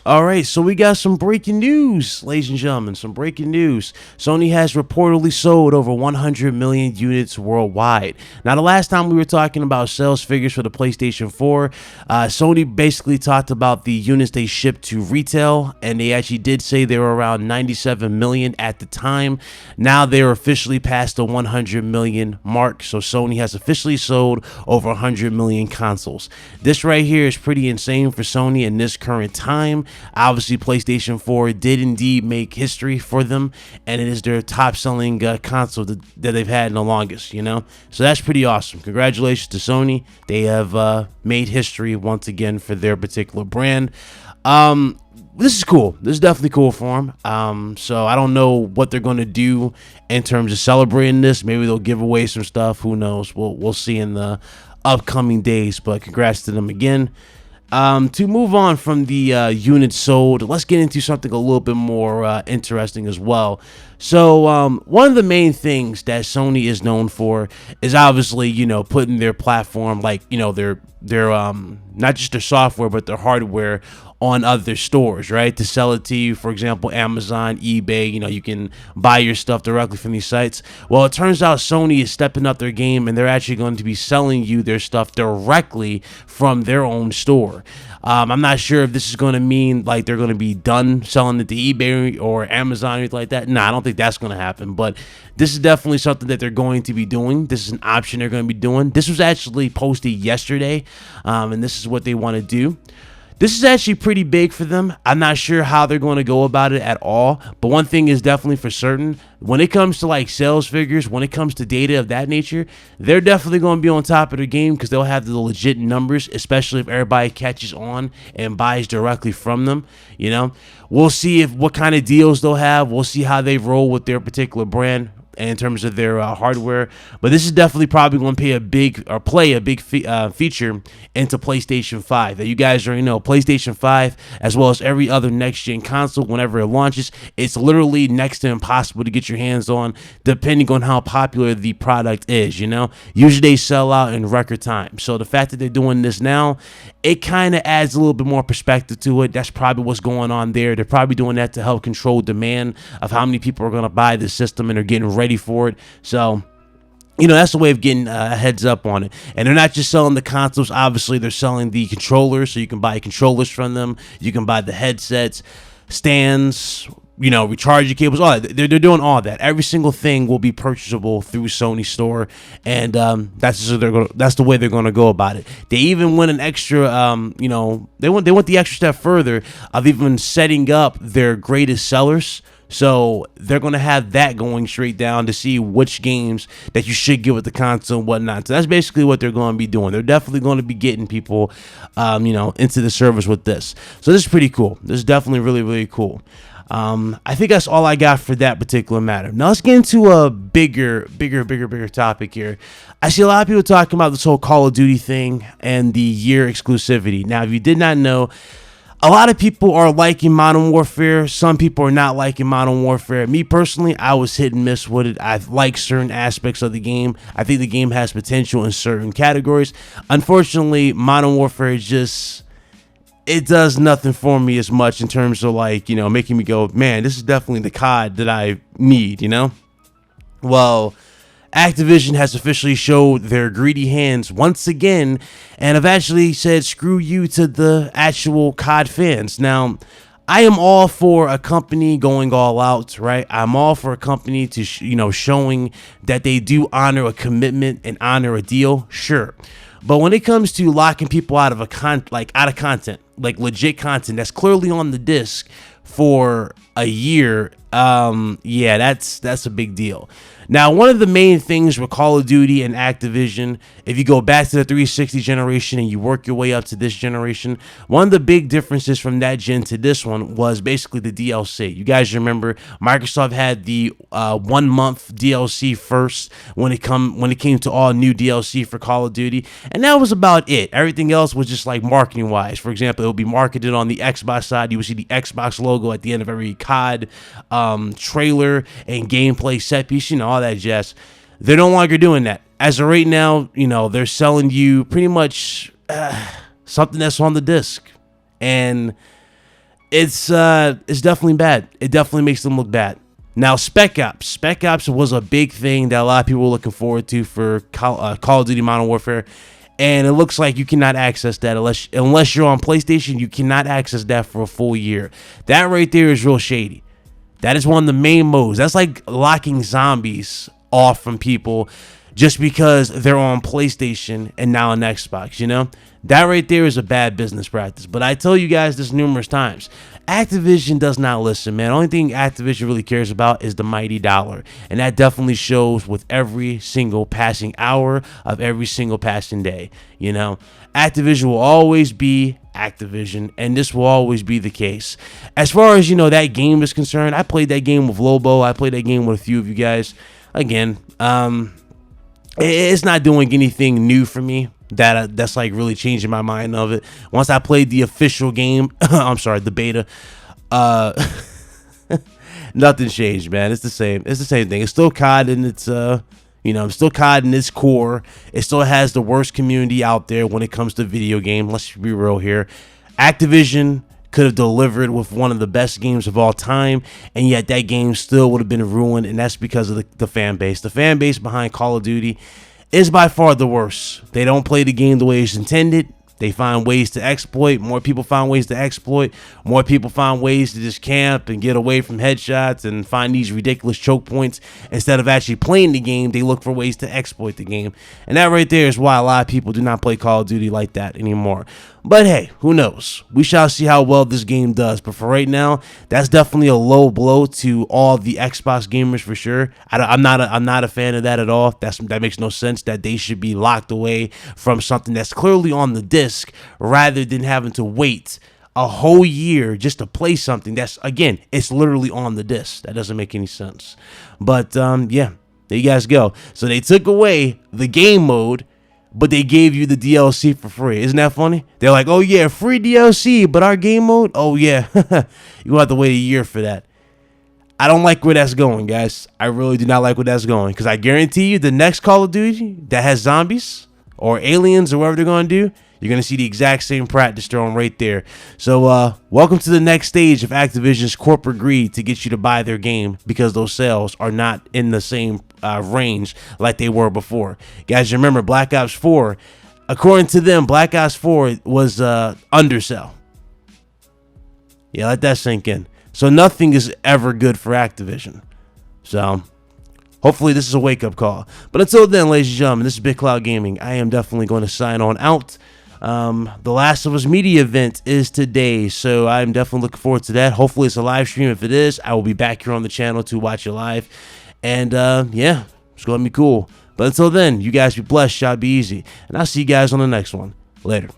All right, so we got some breaking news, ladies and gentlemen. Some breaking news. Sony has reportedly sold over 100 million units worldwide. Now, the last time we were talking about sales figures for the PlayStation 4, Sony basically talked about the units they shipped to retail, and they actually did say they were around 97 million at the time. Now they're officially past the 100 million mark, so Sony has officially sold over 100 million consoles. This right here is pretty insane for Sony in this current time. Obviously, PlayStation 4 did indeed make history for them, and it is their top-selling console that they've had in the longest, So that's pretty awesome. Congratulations to Sony. They have made history once again for their particular brand. This is cool. This is definitely cool for them. So I don't know what they're going to do in terms of celebrating this. Maybe they'll give away some stuff. Who knows? We'll see in the upcoming days, but congrats to them again. To move on from the units sold, let's get into something a little bit more interesting as well. So one of the main things that Sony is known for is obviously, putting their platform, like, their not just their software, but their hardware on other stores, right? To sell it to you, for example, Amazon, eBay, you can buy your stuff directly from these sites. Well, it turns out Sony is stepping up their game, and they're actually going to be selling you their stuff directly from their own store. I'm not sure if this is going to mean like they're going to be done selling it to eBay or Amazon or anything like that. No, I don't think that's going to happen, but this is definitely something that they're going to be doing. This is an option they're going to be doing. This was actually posted yesterday, and this is what they want to do. This is actually pretty big for them. I'm not sure how they're going to go about it at all, but one thing is definitely for certain. When it comes to like sales figures, when it comes to data of that nature, they're definitely going to be on top of their game because they'll have the legit numbers, especially if everybody catches on and buys directly from them. We'll see what kind of deals they'll have. We'll see how they roll with their particular brand in terms of their hardware, but this is definitely probably going to play a big feature into PlayStation 5. That you guys already know, PlayStation 5, as well as every other next-gen console, whenever it launches, it's literally next to impossible to get your hands on, depending on how popular the product is. Usually they sell out in record time. So the fact that they're doing this now, it kind of adds a little bit more perspective to it. That's probably what's going on there. They're probably doing that to help control demand of how many people are going to buy the system and are getting ready for it. So that's a way of getting a heads up on it. And they're not just selling the consoles. Obviously, they're selling the controllers, so you can buy controllers from them. You can buy the headsets, stands, recharge your cables, all that. They're doing all that. Every single thing will be purchasable through Sony Store, and that's the way they're going to go about it. They even went an extra, they went the extra step further of even setting up their greatest sellers. So they're going to have that going straight down to see which games that you should get with the console and whatnot. So that's basically what they're going to be doing. They're definitely going to be getting people, into the service with this. So this is pretty cool. This is definitely really, really cool. I think that's all I got for that particular matter. Now let's get into a bigger topic here. I see a lot of people talking about this whole Call of Duty thing and the year exclusivity. Now, if you did not know, a lot of people are liking Modern Warfare. Some people are not liking Modern Warfare. Me personally, I was hit and miss with it. I like certain aspects of the game. I think the game has potential in certain categories. Unfortunately, Modern Warfare it does nothing for me as much in terms of making me go, man, this is definitely the COD that I need, Well, Activision has officially showed their greedy hands once again and have actually said screw you to the actual COD fans. Now, I am all for a company going all out, right? I'm all for a company to showing that they do honor a commitment and honor a deal, sure. But when it comes to locking people out of content, like legit content that's clearly on the disc for a year, that's a big deal. Now, one of the main things with Call of Duty and Activision, if you go back to the 360 generation and you work your way up to this generation, one of the big differences from that gen to this one was basically the DLC. You guys remember Microsoft had the 1 month DLC first when it came to all new DLC for Call of Duty, and that was about it. Everything else was just like marketing wise. For example, it would be marketed on the Xbox side. You would see the Xbox logo at the end of every COD trailer and gameplay set piece, all that jazz. They're no longer doing that. As of right now, they're selling you pretty much something that's on the disc. And it's definitely bad. It definitely makes them look bad. Now, Spec Ops was a big thing that a lot of people were looking forward to for Call of Duty Modern Warfare, and it looks like you cannot access that unless you're on PlayStation. You cannot access that for a full year. That right there is real shady. That is one of the main modes. That's like locking zombies off from people just because they're on PlayStation and now on Xbox, you know? That right there is a bad business practice. But I tell you guys this numerous times. Activision does not listen, man. The only thing Activision really cares about is the mighty dollar. And that definitely shows with every single passing hour of every single passing day, you know? Activision will always be Activision, and this will always be the case. As far as, you know, that game is concerned, I played that game with Lobo. I played that game with a few of you guys. Again, it's not doing anything new for me that's like really changing my mind of it. Once I played the official game, I'm sorry, the beta, nothing changed, man. It's the same thing. It's still COD in its still COD in its core. It still has the worst community out there when it comes to video game. Let's be real here. Activision could have delivered with one of the best games of all time, and yet that game still would have been ruined, and that's because of the fan base. The fan base behind Call of Duty is by far the worst. They don't play the game the way it's intended. They find ways to exploit. More people find ways to exploit. More people find ways to just camp and get away from headshots and find these ridiculous choke points. Instead of actually playing the game, they look for ways to exploit the game. And that right there is why a lot of people do not play Call of Duty like that anymore. But hey, who knows? We shall see how well this game does. But for right now, that's definitely a low blow to all the Xbox gamers for sure. I'm not a fan of that at all. That makes no sense that they should be locked away from something that's clearly on the disc rather than having to wait a whole year just to play something that's, again, it's literally on the disc. That doesn't make any sense. But yeah, there you guys go. So they took away the game mode, but they gave you the DLC for free. Isn't that funny? They're like, oh yeah, free DLC, but our game mode, oh yeah, you're gonna have to wait a year for that. I don't like where that's going, guys. I really do not like where that's going, because I guarantee you the next Call of Duty that has zombies or aliens or whatever they're gonna do, you're gonna see the exact same practice thrown right there. So welcome to the next stage of Activision's corporate greed to get you to buy their game, because those sales are not in the same range like they were before. Guys, remember Black Ops 4, according to them, Black Ops 4 was undersell. Yeah, let that sink in. So nothing is ever good for Activision. So hopefully this is a wake-up call. But until then, ladies and gentlemen, this is Big Cloud Gaming. I am definitely going to sign on out. The Last of Us media event is today, so I'm definitely looking forward to that. Hopefully it's a live stream. If it is, I will be back here on the channel to watch it live. And yeah, it's going to be cool. But until then, you guys be blessed, y'all be easy. And I'll see you guys on the next one. Later.